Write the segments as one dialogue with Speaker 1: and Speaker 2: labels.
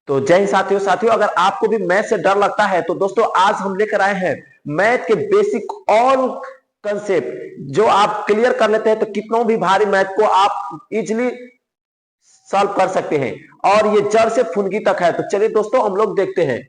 Speaker 1: तो जय हिंद साथियों। अगर आपको भी मैथ से डर लगता है तो दोस्तों आज हम लेकर आए हैं मैथ के बेसिक ऑल कंसेप्ट, जो आप क्लियर कर लेते हैं तो कितनों भी भारी मैथ को आप इजीली सॉल्व कर सकते हैं, और ये जड़ से फुनगी तक है। तो चलिए दोस्तों हम लोग देखते हैं।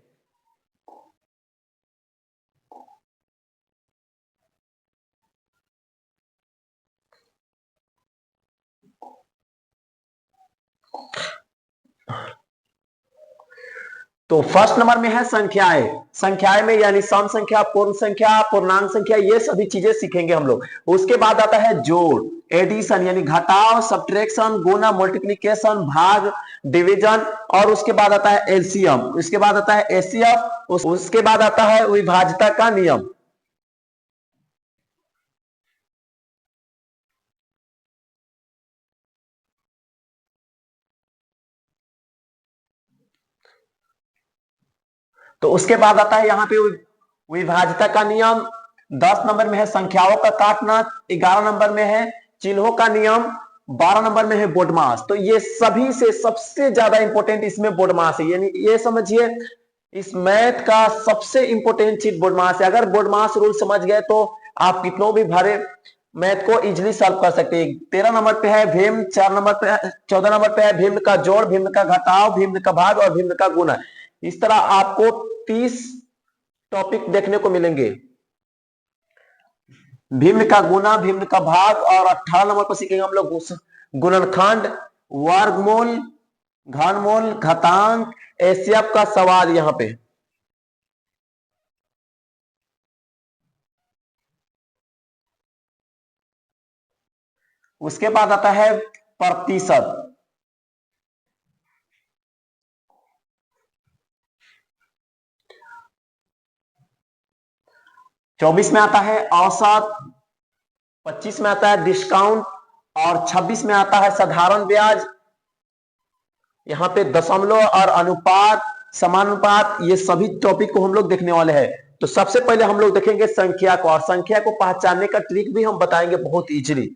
Speaker 1: तो फर्स्ट नंबर में है संख्याएं। संख्याएं में यानी सम संख्या, पूर्ण संख्या, पूर्णांक संख्या, ये सभी चीजें सीखेंगे हम लोग। उसके बाद आता है जोड़, एडिशन यानी घटाव, सब्ट्रैक्शन, गुना, मल्टीप्लिकेशन, भाग, डिवीजन, और उसके बाद आता है एलसीएम, उसके बाद आता है एचसीएफ, उसके बाद आता है विभाज्यता का नियम। तो उसके बाद आता है यहाँ पे विभाज्यता का नियम। 10 नंबर में है संख्याओं का काटना, 11 नंबर में है चिन्हों का नियम, 12 नंबर में है बोडमास। तो ये सभी से सबसे ज्यादा इंपॉर्टेंट इसमें बोडमास है, यानी ये समझिए इस मैथ का सबसे इंपॉर्टेंट चीज बोडमास है। अगर बोडमास रूल समझ गए तो आप कितनों भी भारे मैथ को इजिली सॉल्व कर सकते हैं। 13 नंबर पे है भिन्न, 4 नंबर पे, 14 नंबर पे है भिन्न का जोड़, भिन्न का घटाव, भिन्न का भाग और भिन्न का गुणा। इस तरह आपको 30 टॉपिक देखने को मिलेंगे। भिन्न का गुना, भिन्न का भाग, और 18 नंबर पर सीखेंगे हम लोग गुणनखंड, वर्गमूल, घनमूल, घातांक, एचसीएफ का सवाल यहां पे। उसके बाद आता है प्रतिशत। 24 में आता है औसत, 25 में आता है डिस्काउंट, और 26 में आता है साधारण ब्याज। यहाँ पे दशमलव और अनुपात, समानुपात, ये सभी टॉपिक को हम लोग देखने वाले हैं। तो सबसे पहले हम लोग देखेंगे संख्या को, और संख्या को पहचानने का ट्रिक भी हम बताएंगे बहुत इजीली।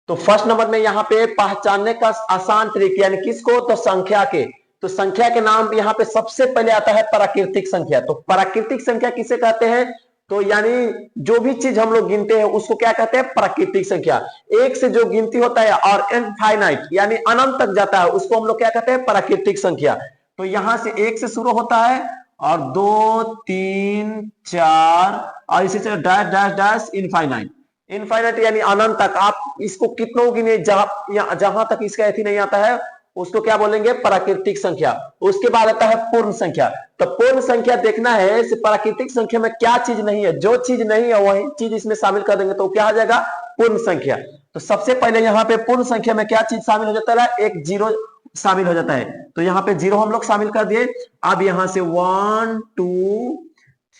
Speaker 1: तो फर्स्ट नंबर में यहाँ पे पहचानने का आसान ट्रिक, यानी किसको, तो संख्या के। तो संख्या के नाम यहाँ पे सबसे पहले आता है प्राकृतिक संख्या। तो प्राकृतिक संख्या किसे कहते हैं, तो यानी जो भी चीज हम लोग गिनते हैं उसको क्या कहते हैं, प्राकृतिक संख्या। एक से जो गिनती होता है और इनफाइनाइट यानी अनंत तक जाता है उसको हम लोग क्या कहते हैं, प्राकृतिक संख्या। तो यहां से एक से शुरू होता है और 2, 3, 4 और इसी तरह dash dash dash infinite. Infinite यानी अनंत तक। आप इसको कितनों गिने, जहां तक इसका ऐसी नहीं आता है उसको क्या बोलेंगे, प्राकृतिक संख्या। उसके बाद आता है पूर्ण संख्या। तो पूर्ण संख्या देखना है प्राकृतिक संख्या में क्या चीज नहीं है, जो चीज नहीं है वही चीज इसमें शामिल कर देंगे तो क्या आ जाएगा, पूर्ण संख्या। तो सबसे पहले यहाँ पे पूर्ण संख्या में क्या चीज शामिल हो जाता है, एक जीरो शामिल हो जाता है। तो यहाँ पे जीरो हम लोग शामिल कर दिए। अब यहाँ से 1, 2,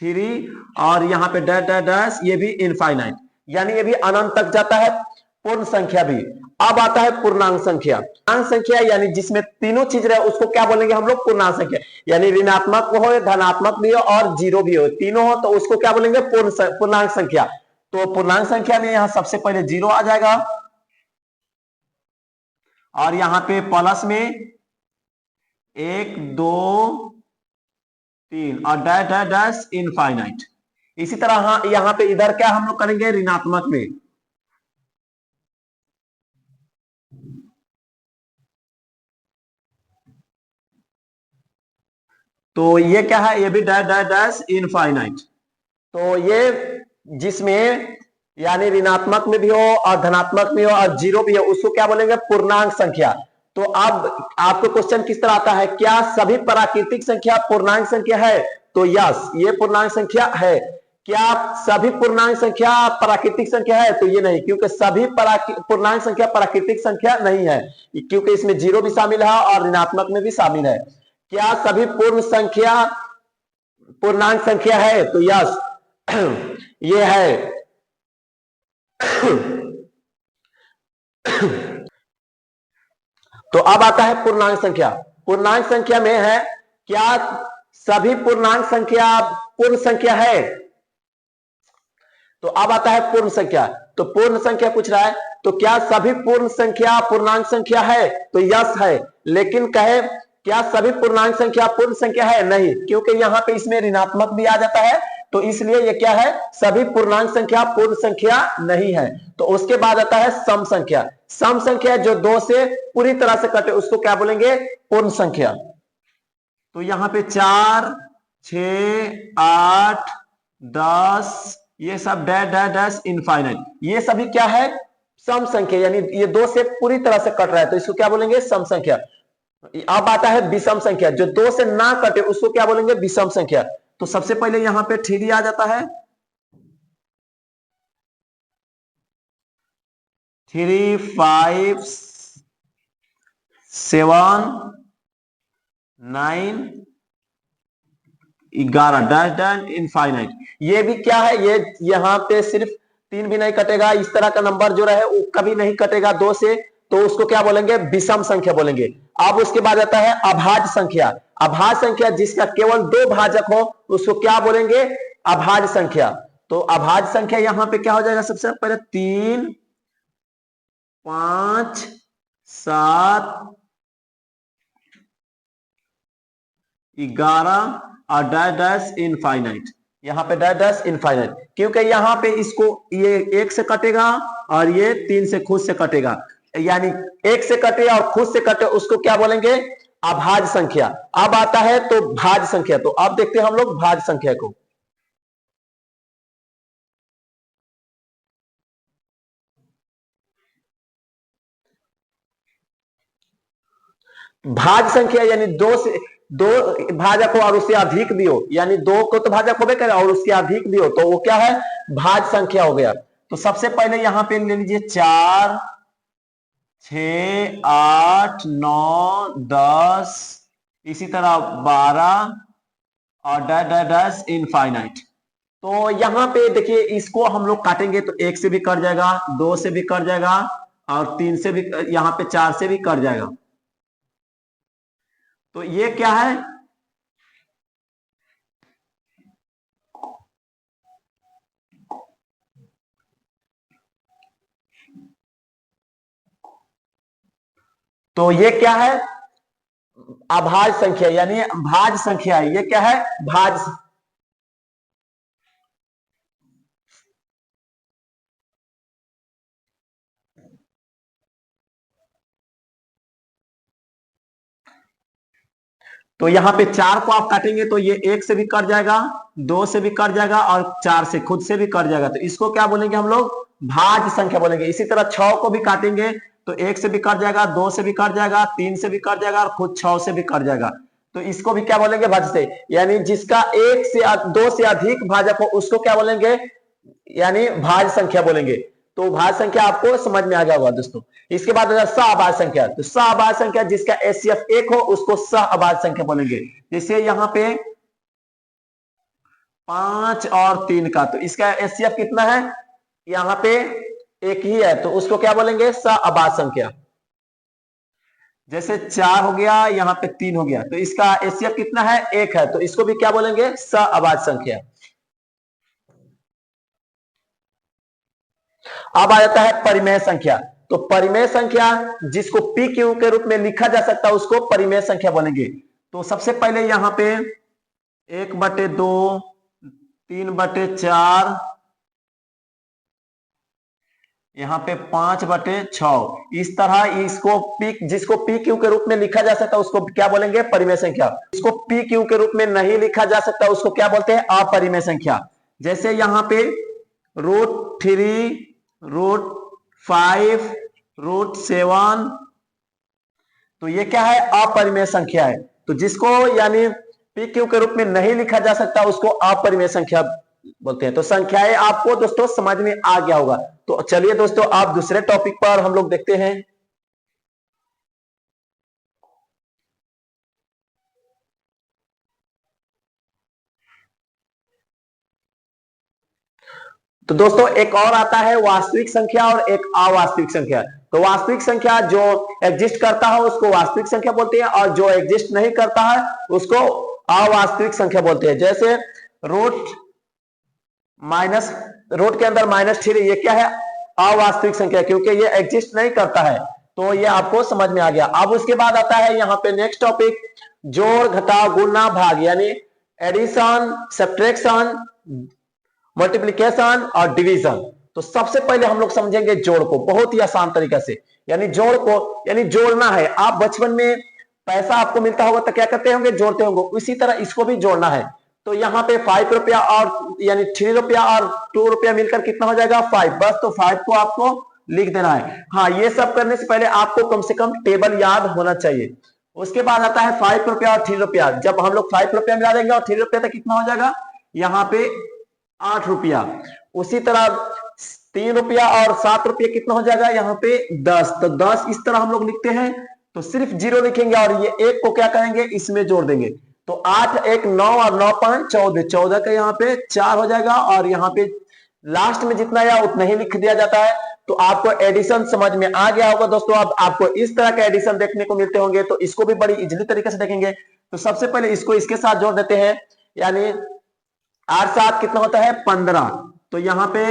Speaker 1: 3 और यहाँ पे डैश डैश डैश, ये भी इनफाइनाइट यानी ये भी अनंत तक जाता है, पूर्ण संख्या भी। अब आता है पूर्णांक संख्या। पूर्णांक संख्या यानी जिसमें तीनों चीज रहे उसको क्या बोलेंगे हम लोग, पूर्णांक संख्या। यानी ऋणात्मक हो, धनात्मक भी हो और जीरो भी हो, तीनों हो तो उसको क्या बोलेंगे, पूर्णांक संख्या। तो पूर्णांक संख्या में यहां सबसे पहले जीरो आ जाएगा, और यहां पे प्लस में 1, 2, 3 और डैश डैश डैश इनफाइनाइट। इसी तरह यहां पे इधर क्या हम लोग करेंगे, ऋणात्मक में। तो ये क्या है, ये भी डैश डैश डैश इनफाइनाइट। तो ये जिसमें यानी ऋणात्मक में भी हो और धनात्मक में हो और जीरो भी हो उसको क्या बोलेंगे, पूर्णांक संख्या। तो अब आपको क्वेश्चन किस तरह आता है, क्या सभी प्राकृतिक संख्या पूर्णांक संख्या है, तो यस ये पूर्णांक संख्या है। क्या सभी पूर्णांक संख्या प्राकृतिक संख्या है, तो ये नहीं, क्योंकि सभी पूर्णांक संख्या प्राकृतिक संख्या नहीं है, क्योंकि इसमें जीरो भी शामिल है और ऋणात्मक में भी शामिल है। क्या सभी पूर्ण संख्या पूर्णांक संख्या है, तो यस ये है। तो अब आता है पूर्णांक संख्या। पूर्णांक संख्या में है क्या सभी पूर्णांक संख्या पूर्ण संख्या है? तो अब आता है पूर्ण संख्या। तो पूर्ण संख्या पूछ रहा है, तो क्या सभी पूर्ण संख्या पूर्णांक संख्या है? तो यस है। लेकिन कहे क्या सभी पूर्णांक संख्या पूर्ण संख्या है? नहीं, क्योंकि यहां पे इसमें ऋणात्मक भी आ जाता है, तो इसलिए ये क्या है, सभी पूर्णांक संख्या पूर्ण संख्या नहीं है। तो उसके बाद आता है सम संख्या। सम संख्या जो 2 से पूरी तरह से कटे उसको क्या बोलेंगे? पूर्ण संख्या। तो यहां पे 4, 6, 8, 10 ये सब डैश डैश डैश इनफाइनाइट, ये सभी क्या है? सम संख्या, यानी ये 2 से पूरी तरह से कट रहा है, तो इसको क्या बोलेंगे? सम संख्या। अब आता है विषम संख्या, जो 2 से ना कटे उसको क्या बोलेंगे? विषम संख्या। तो सबसे पहले यहां पे 3 आ जाता है, 3, 5, 7, 9, 11 डैश डैश इनफाइनाइट। ये भी क्या है? ये यहां पे सिर्फ 3 भी नहीं कटेगा, इस तरह का नंबर जो रहे वो कभी नहीं कटेगा 2 से, तो उसको क्या बोलेंगे? विषम संख्या बोलेंगे। अब उसके बाद आता है अभाज्य संख्या। अभाज्य संख्या जिसका केवल 2 भाजक हो उसको क्या बोलेंगे? अभाज्य संख्या। तो अभाज्य संख्या यहां पे क्या हो जाएगा? सबसे पहले 3, 5, 7, 11 और डैश डैश इनफाइनाइट। यहां पे डैश डैश इनफाइनाइट, क्योंकि यहां पे इसको ये 1 से कटेगा और ये 3 से खुद से कटेगा, यानी 1 से कटे और खुद से कटे उसको क्या बोलेंगे? अभाज्य संख्या। अब आता है तो भाज्य संख्या। तो अब देखते हैं हम लोग भाज्य संख्या को। भाज्य संख्या यानी 2 से 2 भाजक हो और उससे अधिक भी हो, यानी 2 को तो भाजक होबे करे और उससे अधिक भी हो, तो वो क्या है? भाज्य संख्या हो गया। तो सबसे पहले यहां पे ले लीजिए 4, 6, 8, 9, 10, इसी तरह 12 और डैश डैश डैश इनफाइनाइट। तो यहां पे देखिए इसको हम लोग काटेंगे तो 1 से भी कट जाएगा, 2 से भी कट जाएगा और 3 से भी, यहां पे 4 से भी कट जाएगा। तो ये क्या है? तो ये क्या है? अभाज्य संख्या, यानी भाज्य संख्या है। ये क्या है? भाज्य। तो यहां पे 4 को आप काटेंगे तो ये 1 से भी कट जाएगा, 2 से भी कट जाएगा और 4 से खुद से भी कट जाएगा, तो इसको क्या बोलेंगे हम लोग? भाज्य संख्या बोलेंगे। इसी तरह 6 को भी काटेंगे तो 1 से भी कट जाएगा, 2 से भी कट जाएगा, 3 से भी कट जाएगा और खुद 6 से भी कट जाएगा, तो इसको भी क्या बोलेंगे? भाज्य से। यानी जिसका 1 से 2 से अधिक भाजक हो उसको क्या बोलेंगे? यानी भाज्य संख्या बोलेंगे। तो भाज्य संख्या आपको समझ में आ गया होगा दोस्तों। इसके बाद सहअभाज्य संख्या। तो सहअभाज्य संख्या जिसका एचसीएफ 1 हो उसको सहअभाज्य संख्या बोलेंगे। जैसे यहां पे 5 और 3 का, तो इसका एचसीएफ कितना है? यहां पे 1 ही है, तो उसको क्या बोलेंगे? सहअभाज्य संख्या। जैसे 4 हो गया, यहां पे 3 हो गया, तो इसका एचसीएफ कितना है? 1 है, तो इसको भी क्या बोलेंगे? सहअभाज्य संख्या। अब आ जाता है परिमेय संख्या। तो परिमेय संख्या जिसको पी क्यू के रूप में लिखा जा सकता है उसको परिमेय संख्या बोलेंगे। तो सबसे पहले यहां पे 1/2, 3/4, यहां पे 5/6, इस तरह इसको पी, जिसको पी क्यू के रूप में लिखा जा सकता है उसको क्या बोलेंगे? परिमेय संख्या। इसको पी क्यू के रूप में नहीं लिखा जा सकता उसको क्या बोलते हैं? अपरिमेय संख्या। जैसे यहां पे √3, √5, √7, तो ये क्या है? अपरिमेय संख्या है। तो जिसको यानी पी क्यू के रूप में नहीं लिखा जा सकता उसको अपरिमेय संख्या बोलते हैं। तो संख्याएं आपको दोस्तों समझ में आ गया होगा। तो चलिए दोस्तों आप दूसरे टॉपिक पर हम लोग देखते हैं। तो दोस्तों एक और आता है वास्तविक संख्या और एक अवास्तविक संख्या। तो वास्तविक संख्या जो एग्जिस्ट करता है उसको वास्तविक संख्या बोलते हैं, और जो एग्जिस्ट नहीं करता है उसको अवास्तविक संख्या बोलते हैं। जैसे रूट के अंदर -3, ये क्या है? अवास्तविक संख्या, क्योंकि ये एग्जिस्ट नहीं करता है। तो ये आपको समझ में आ गया। अब उसके बाद आता है यहाँ पे नेक्स्ट टॉपिक, जोड़, घटाव, गुणा, भाग, यानी एडिशन, सब्ट्रैक्शन, मल्टीप्लिकेशन और डिवीजन। तो सबसे पहले हम लोग समझेंगे जोड़ को बहुत ही आसान तरीका से। यानी जोड़ को यानी जोड़ना है। आप बचपन में पैसा आपको मिलता होगा तो क्या करते होंगे? जोड़ते होंगे। इसी तरह इसको भी जोड़ना है। तो यहाँ पे 5 रुपया और यानी 3 रुपया और 2 रुपया मिलकर कितना हो जाएगा? 5। बस तो 5 को आपको लिख देना है। हाँ, ये सब करने से पहले आपको कम से कम टेबल याद होना चाहिए। उसके बाद आता है 5 रुपया और 3 रुपया। जब हम लोग 5 रुपया मिला देंगे और 3 रुपया तो कितना हो जाएगा? यहाँ पे 8 रुपया। उसी तरह 3 रुपया और 7 रुपया कितना हो जाएगा? यहाँ पे 10। तो 10 इस तरह हम लोग लिखते हैं। तो सिर्फ 0 लिखेंगे और ये 1 को क्या करेंगे? इसमें जोड़ देंगे। तो 8 1 9 और 9 5 14। 14 का यहाँ पे 4 हो जाएगा और यहाँ पे लास्ट में जितना आया उतना ही लिख दिया जाता है। तो आपको एडिशन समझ में आ गया होगा दोस्तों। अब आपको इस तरह के एडिशन देखने को मिलते होंगे, तो इसको भी बड़ी इजीली तरीके से देखेंगे। तो सबसे पहले इसको इसके साथ जोड़ देते हैं, यानी 8 7 कितना होता है? 15। तो यहाँ पे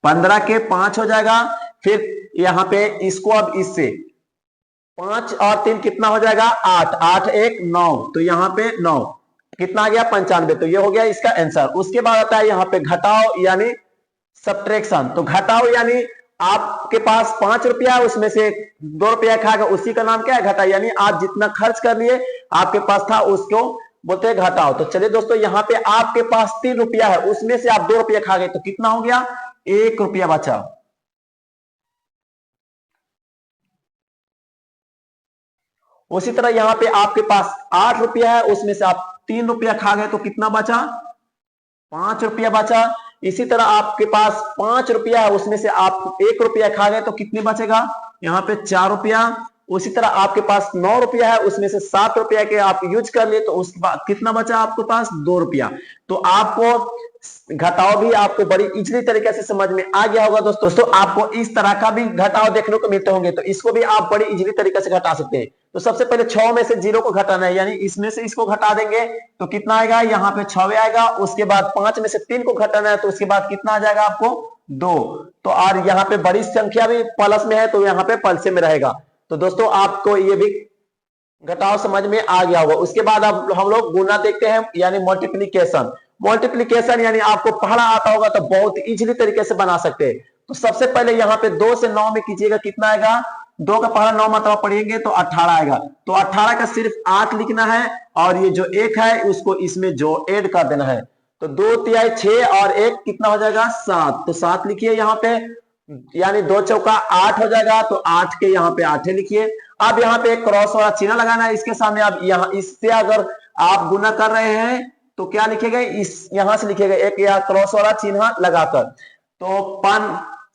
Speaker 1: 15 के 5 हो जाएगा। फिर यहाँ पे इसको अब इससे 5 और 3 कितना हो जाएगा? 8। 8 1 9। तो यहाँ पे 9 कितना आ गया? 95। तो ये हो गया इसका आंसर। उसके बाद आता है यहाँ पे घटाओ यानी सब्ट्रैक्शन। तो घटाओ यानी आपके पास 5 रुपया है, उसमें से 2 रुपया खाएगा, उसी का नाम क्या है? घटा। यानी आप जितना खर्च कर लिए आपके पास था उसको बोलते हैं घटाओ। तो चलिए दोस्तों, यहाँ पे आपके पास 3 रुपया है, उसमें से आप 2 रुपया खा गए, तो कितना हो गया? 1 रुपया बचा। उसी तरह यहाँ पे आपके पास 8 रुपया है, उसमें से आप 3 रुपया खा गए, तो कितना बचा? 5 रुपया बचा। इसी तरह आपके पास 5 रुपया है, उसमें से आप 1 रुपया खा गए, तो कितने बचेगा? यहाँ पे 4 रुपया। उसी तरह आपके पास 9 रुपया है, उसमें से 7 रुपया के आप यूज कर लिए, तो उसके बाद कितना बचा आपके पास? 2 रुपया। तो आपको घटाओ भी आपको बड़ी इजीली तरीके से समझ में आ गया होगा दोस्तों। आपको इस तरह का भी घटाओ देखने को मिलते होंगे, तो इसको भी आप बड़ी इजीली तरीके से घटा सकते हैं। तो सबसे पहले 6 में से 0 को घटाना है, यानी इसमें से इसको घटा देंगे तो कितना आएगा? यहाँ पे 6 आएगा। उसके बाद 5 में से 3 को घटाना है, तो उसके बाद कितना आ जाएगा आपको? 2। तो और यहाँ पे बड़ी संख्या भी प्लस में है, तो यहाँ पे पल्से में रहेगा। तो दोस्तों आपको ये भी घटाव समझ में आ गया होगा। उसके बाद अब हम लोग गुना देखते हैं, यानी मल्टीप्लीकेशन। मल्टीप्लीकेशन यानी आपको पढ़ा आता होगा तो बहुत इजीली तरीके से बना सकते हैं। तो सबसे पहले यहाँ पे 2 से 9 में कीजिएगा, कितना आएगा? 2 का पहला 9 मतलब पढ़ेंगे तो 18 आएगा। तो 18 का सिर्फ 8 लिखना है, और ये जो 1 है उसको इसमें जो ऐड कर देना है। तो 2 तिहाई 6 और 1 कितना हो जाएगा? 7। तो 7 लिखिए यहाँ पे, यानी 2 चौका 8 हो जाएगा। तो 8 के यहाँ पे 8 लिखिए। अब यहाँ पे एक क्रॉस वाला चिन्ह लगाना है इसके सामने। अब यहाँ इससे अगर आप गुना कर रहे हैं तो क्या लिखेगा? इस यहां से लिखेगा एक या क्रॉस वाला चिन्ह लगाकर। तो 5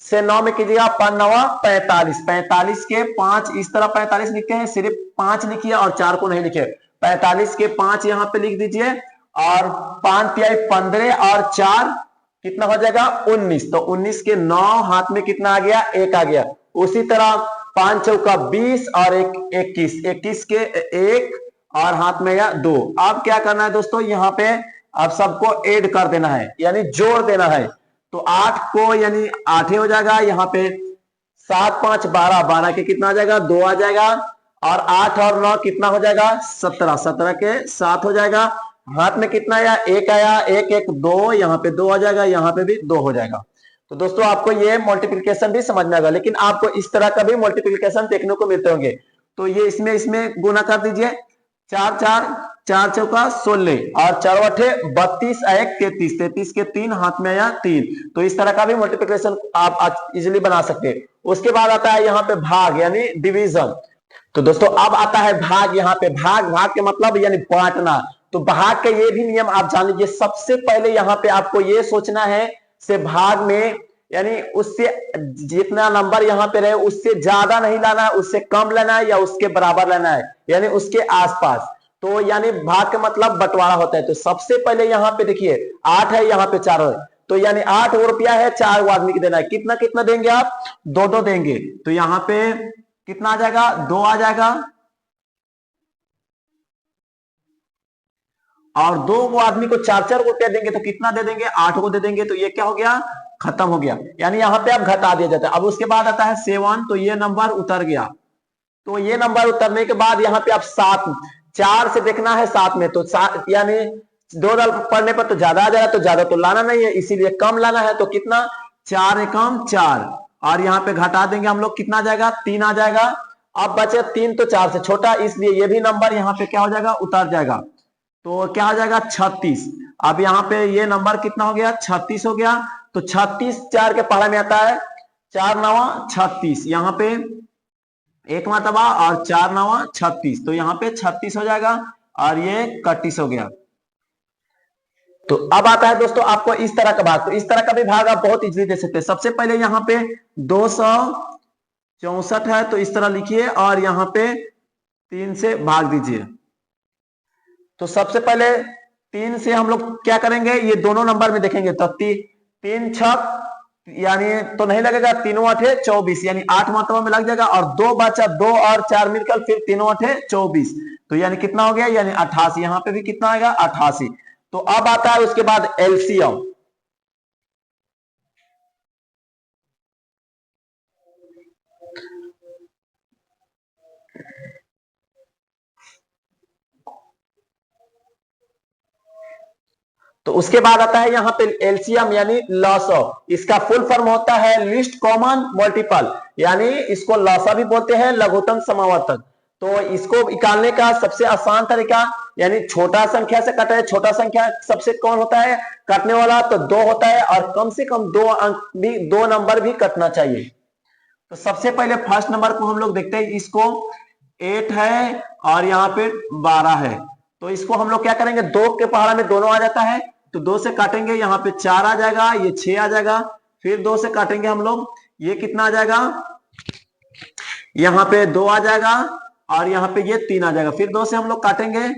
Speaker 1: से 9 में कीजिएगा, 5 9 45। 45 के 5 इस तरह 45 लिखते हैं, सिर्फ 5 लिखिए और 4 को नहीं लिखिए। 45 के 5 यहाँ पे लिख दीजिए, और 5 तिहाई 15 और 4 कितना हो जाएगा? 19। तो 19 के 9 हाथ में कितना आ गया? 1 आ गया। उसी तरह 5 चौका 20 और 1 21। 21 के 1 और हाथ में या 2। अब क्या करना है दोस्तों? यहाँ पे अब सबको ऐड कर देना है, यानी जोड़ देना है। तो 8 को यानी 8 हो जाएगा। यहाँ पे 7 5 12। 12 के कितना आ जाएगा? 2 आ जाएगा। और 8 और 9 कितना हो जाएगा? 17। 17 के 7 हो जाएगा। हाथ में कितना आया? 1 आया। 1 1 2। यहाँ पे 2 आ जाएगा, यहाँ पे भी 2 हो जाएगा। तो दोस्तों आपको ये मल्टीप्लिकेशन भी समझ में आएगा, लेकिन आपको इस तरह का भी मल्टीप्लिकेशन देखने को मिलते होंगे। तो ये इसमें गुना कर दीजिए। 4 4 4 चौका 16 और 4 8 32 1 33। 33 के 3 हाथ में आया 3। तो इस तरह का भी मल्टीप्लिकेशन आप इजीली बना सकते हैं। उसके बाद आता है यहाँ पे भाग यानी डिवीजन। तो दोस्तों अब आता है भाग। यहाँ पे भाग के मतलब यानी बांटना। तो भाग के ये भी नियम आप जान लीजिए। सबसे पहले यहाँ पे आपको ये सोचना है से भाग में, यानी उससे जितना नंबर यहाँ पे रहे उससे ज्यादा नहीं लाना है, उससे कम लेना है या उसके बराबर लेना है, यानी उसके आसपास। तो यानी भाग का मतलब बंटवारा होता है। तो सबसे पहले यहाँ पे देखिए 8 है, यहाँ पे 4 है, तो यानी 8 वो रुपया है, 4 वो आदमी को देना है। कितना कितना देंगे आप? 2 देंगे। तो यहाँ पे कितना आ जाएगा? 2 आ जाएगा। और 2 वो आदमी को 4 रुपया देंगे तो कितना दे देंगे? 8 को दे देंगे। तो ये क्या हो गया? खत्म हो गया। यानी यहाँ पे आप घटा दिया जाता है। अब उसके बाद आता है 7, तो ये नंबर उतर गया। तो ये नंबर उतरने के बाद यहाँ पे आप 7, 4 से देखना है 7 में, तो यानी 2 पढ़ने पर तो ज्यादा आ जाएगा, तो ज्यादा तो लाना नहीं है, इसीलिए कम लाना है। तो कितना? 4 एकम 4, और यहाँ पे घटा देंगे हम लोग, कितना आ जाएगा? 3 आ जाएगा। अब बचे 3, तो 4 से छोटा, इसलिए ये भी नंबर यहाँ पे क्या हो जाएगा? उतर जाएगा। तो क्या आ जाएगा? 36। अब यहाँ पे ये नंबर कितना हो गया? 36 हो गया। तो 36 4 के पहाड़ा में आता है 4 9 36, यहाँ पे 1 मतबा और 4 9 36, तो यहाँ पे 36 हो जाएगा, और ये 31 हो गया। तो अब आता है दोस्तों आपको इस तरह का भाग। तो इस तरह का भी भाग आप बहुत इजीली दे सकते हैं। सबसे पहले यहाँ पे 264 है, तो इस तरह लिखिए, और यहाँ पे 3 से भाग दीजिए। तो सबसे पहले 3 से हम लोग क्या करेंगे? ये दोनों नंबर में देखेंगे, तो 3 छक यानी तो नहीं लगेगा, 3 8 24, यानी 8 मतबा में लग जाएगा, और 2 बचा, 2 और 4 मिलकर फिर 3 8 24, तो यानी कितना हो गया? यानी 88। यहाँ पे भी कितना आएगा? 88। तो अब आता है उसके बाद एलसीएम। तो उसके बाद आता है यहाँ पे एलसीएम, यानी लॉसअ। इसका फुल फॉर्म होता है लिस्ट कॉमन मल्टीपल, यानी इसको लॉसअ भी बोलते हैं, लघुत्तम समावर्तक। तो इसको निकालने का सबसे आसान तरीका, यानी छोटा संख्या से कटे। छोटा संख्या सबसे कौन होता है काटने वाला? तो 2 होता है, और कम से कम 2 अंक भी, 2 नंबर भी कटना चाहिए। तो सबसे पहले फर्स्ट नंबर को हम लोग देखते हैं। इसको 8 है और यहाँ पे 12 है, तो इसको हम लोग क्या करेंगे? 2 के पहाड़ा में दोनों आ जाता है, तो 2 से काटेंगे, यहाँ पे 4 आ जाएगा, ये 6 आ जाएगा। फिर 2 से काटेंगे हम लोग, ये कितना आ जाएगा? यहाँ पे 2 आ जाएगा, और यहाँ पे ये 3 आ जाएगा। फिर 2 से हम लोग काटेंगे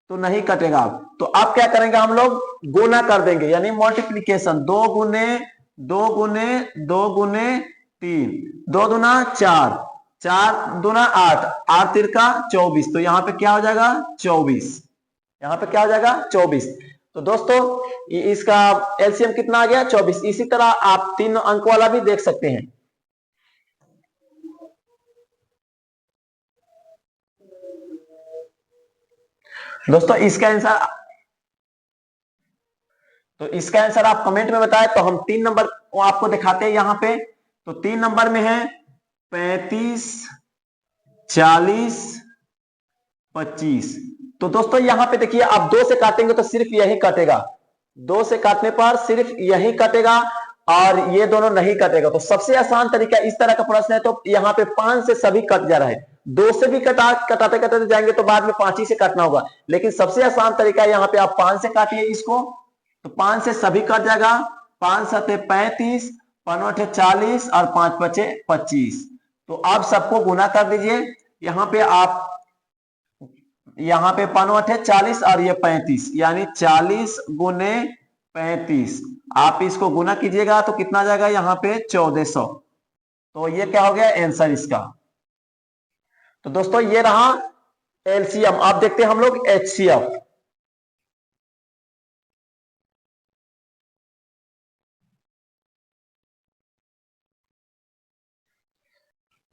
Speaker 1: तो नहीं कटेगा। तो अब क्या करेंगे? हम लोग गुना कर देंगे, यानी मल्टीप्लीकेशन। 2 गुने 2 गुने 2 गुने 3, 2 दूना 4, 4 दूना 8, 8 तिरका 24, तो यहाँ पे क्या हो जाएगा? 24। यहाँ पे क्या हो जाएगा? 24। तो दोस्तों इसका एलसीएम कितना आ गया? 24। इसी तरह आप 3 अंक वाला भी देख सकते हैं। दोस्तों इसका आंसर आप कमेंट में बताएं, तो हम 3 नंबर को आपको दिखाते हैं यहाँ पे। तो 3 नंबर में है 35 40 25। तो दोस्तों यहाँ पे देखिए, आप 2 से काटेंगे तो सिर्फ यही कटेगा, 2 से काटने पर सिर्फ यही कटेगा, और ये दोनों नहीं कटेगा। तो सबसे आसान तरीका इस तरह का प्रश्न है, तो यहाँ पे 5 से सभी कट जा रहा है। 2 से भी कटाते कटाते जाएंगे तो बाद में 5 ही से काटना होगा, लेकिन सबसे आसान तरीका यहाँ पे आप 5 से काटिए इसको, तो 5 से सभी कट जाएगा। 5 7 35, 5 8 40, और 5 5 25। तो आप सबको गुना कर दीजिए। यहाँ पे आप, यहाँ पे 5 8 40 और ये 35, यानी 40 गुने 35। आप इसको गुना कीजिएगा तो कितना जाएगा? यहाँ पे 1400। तो ये क्या हो गया आंसर इसका। तो दोस्तों ये रहा एलसीएम। आप देखते हैं हम लोग एचसीएफ।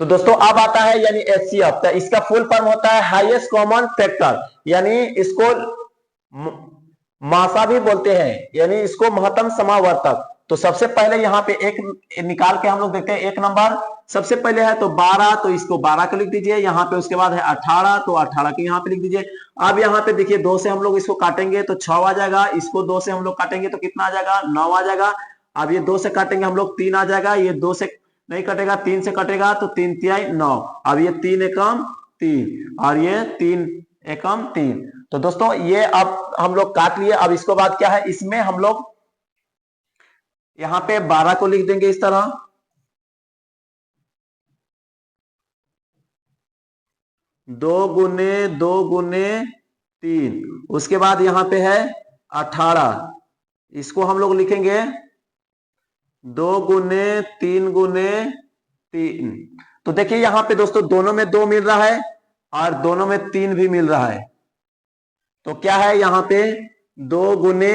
Speaker 1: तो दोस्तों अब आता है यानी एचसीएफ। तो इसका फुल फॉर्म होता है हाईएस्ट कॉमन फैक्टर, यानी इसको मासा भी बोलते हैं, यानी इसको महत्तम समावर्तक। तो सबसे पहले यहाँ पे एक निकाल के हम लोग देखते हैं। एक नंबर सबसे पहले है तो 12, तो इसको 12 को लिख दीजिए। यहाँ पे उसके बाद है 18, तो 18 को यहाँ पे लिख दीजिए। अब यहाँ पे देखिए 2 से हम लोग इसको काटेंगे तो 6 आ जाएगा। इसको 2 से हम लोग काटेंगे तो कितना आ जाएगा? 9 आ जाएगा। अब ये 2 से काटेंगे हम लोग 3 आ जाएगा। ये 2 से नहीं कटेगा, 3 से कटेगा, तो 3 तिहाई 9। अब ये 3 एकम 3, और ये 3 एकम 3। तो दोस्तों ये अब हम लोग काट लिए। अब इसके बाद क्या है? इसमें हम लोग यहाँ पे 12 को लिख देंगे इस तरह, 2 गुने 2 गुने 3। उसके बाद यहाँ पे है 18, इसको हम लोग लिखेंगे 2 गुने 3 गुने 3। तो देखिए यहां पे दोस्तों दोनों में 2 मिल रहा है और दोनों में 3 भी मिल रहा है। तो क्या है यहाँ पे 2 गुने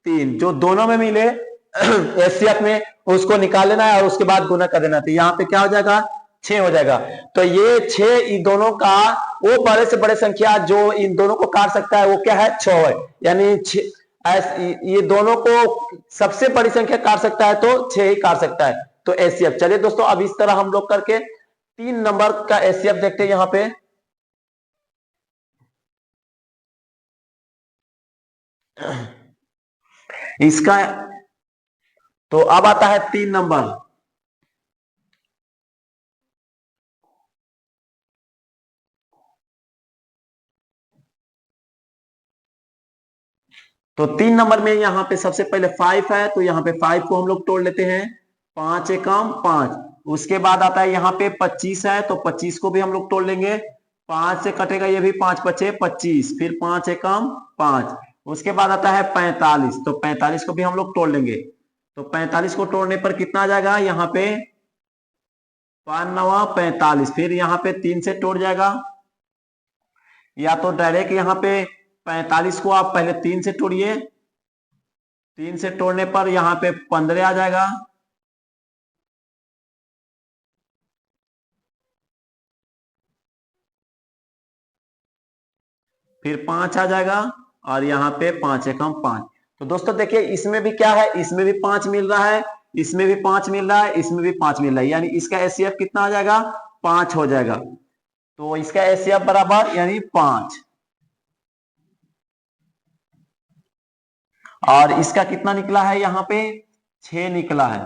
Speaker 1: 3 जो दोनों में मिले एचसीएफ में उसको निकाल लेना है और उसके बाद गुना कर देना। तो यहाँ पे क्या हो जाएगा 6 हो जाएगा। तो ये 6 इन दोनों का वो बड़े से बड़े संख्या जो इन दोनों को काट सकता है वो क्या है 6 है। यानी ये दोनों को सबसे बड़ी संख्या काट सकता है तो 6 ही काट सकता है। तो एचसीएफ चलिए दोस्तों अब इस तरह हम लोग करके 3 नंबर का एचसीएफ देखते हैं यहाँ पे। इसका तो अब आता है 3 नंबर। तो 3 नंबर में यहां पे सबसे पहले 5 है तो यहां पे 5 को हम लोग तोड़ लेते हैं। 5 एकम 5। उसके बाद आता है यहाँ पे 25 है तो 25 को भी हम लोग तोड़ लेंगे। 5 से कटेगा ये भी 5 पचे 25 फिर 5 एकम 5। उसके बाद आता है 45 तो 45 को भी हम लोग तोड़ लेंगे। तो 45 को तोड़ने पर कितना आ जाएगा यहाँ पे 5 9 45। फिर यहाँ पे 3 से तोड़ जाएगा या तो डायरेक्ट यहाँ पे 45 को आप पहले 3 से तोड़िए। 3 से तोड़ने पर यहाँ पे 15 आ जाएगा। फिर 5 आ जाएगा और यहाँ पे 5 एकम 5। तो दोस्तों देखिए इसमें भी क्या है इसमें भी 5 मिल रहा है इसमें भी 5 मिल रहा है इसमें भी 5 मिल रहा है यानी इसका एचसीएफ कितना आ जाएगा 5 हो जाएगा। तो इसका एचसीएफ बराबर यानी 5 और इसका कितना निकला है यहाँ पे 6 निकला है।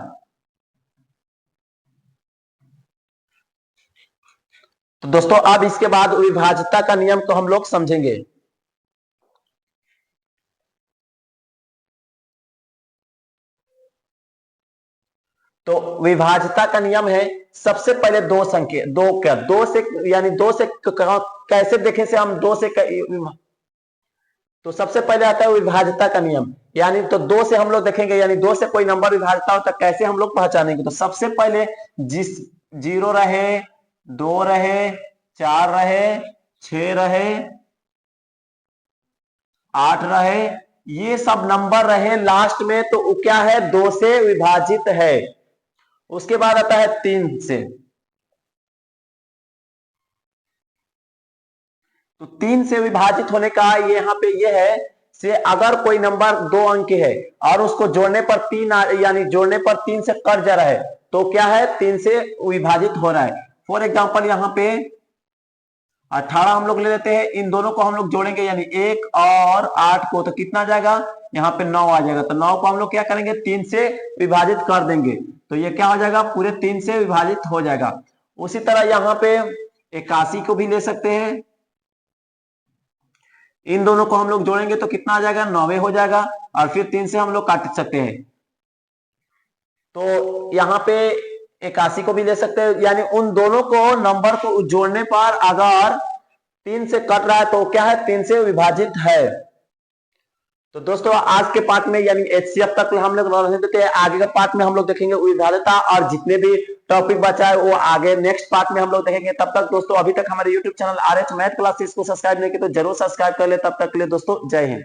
Speaker 1: तो दोस्तों अब इसके बाद विभाज्यता का नियम तो हम लोग समझेंगे। तो विभाज्यता का नियम है सबसे पहले दो संख्या दो से यानी दो से कैसे देखें से हम दो से तो सबसे पहले आता है विभाज्यता का नियम यानी तो 2 से हम लोग देखेंगे यानी 2 से कोई नंबर विभाज्यता हो तो कैसे हम लोग पहचानेंगे। तो सबसे पहले जिस 0 रहे 2 रहे 4 रहे 6 रहे 8 रहे ये सब नंबर रहे लास्ट में तो वो क्या है 2 से विभाजित है। उसके बाद आता है 3 से। तो 3 से विभाजित होने का ये यहाँ पे ये है से अगर कोई नंबर 2 अंक के है और उसको जोड़ने पर 3 यानी जोड़ने पर 3 से कट जा रहा है तो क्या है 3 से विभाजित हो रहा है। फॉर एग्जांपल यहाँ पे 18 हम लोग ले लेते हैं इन दोनों को हम लोग जोड़ेंगे यानी 1 और 8 को तो कितना आ जाएगा यहाँ पे 9 आ जाएगा। तो 9 को हम लोग क्या करेंगे 3 से विभाजित कर देंगे तो ये क्या हो जाएगा पूरे 3 से विभाजित हो जाएगा। उसी तरह यहाँ पे 81 को भी ले सकते हैं इन दोनों को हम लोग जोड़ेंगे तो कितना आ जाएगा 9 हो जाएगा और फिर 3 से हम लोग काट सकते हैं। तो यहाँ पे 81 को भी ले सकते हैं यानी उन दोनों को नंबर को जोड़ने पर अगर 3 से कट रहा है तो क्या है 3 से विभाजित है। तो दोस्तों आज के पार्ट में यानी एचसीएफ तक हम लोग रहने देते हैं। आगे के पार्ट में हम लोग देखेंगे विभाज्यता और जितने भी टॉपिक बचा है वो आगे नेक्स्ट पार्ट में हम लोग देखेंगे। तब तक दोस्तों अभी तक हमारे YouTube channel RH math classes को सब्सक्राइब नहीं किया तो जरूर सब्सक्राइब कर ले। तब तक के लिए दोस्तों जय हिंद।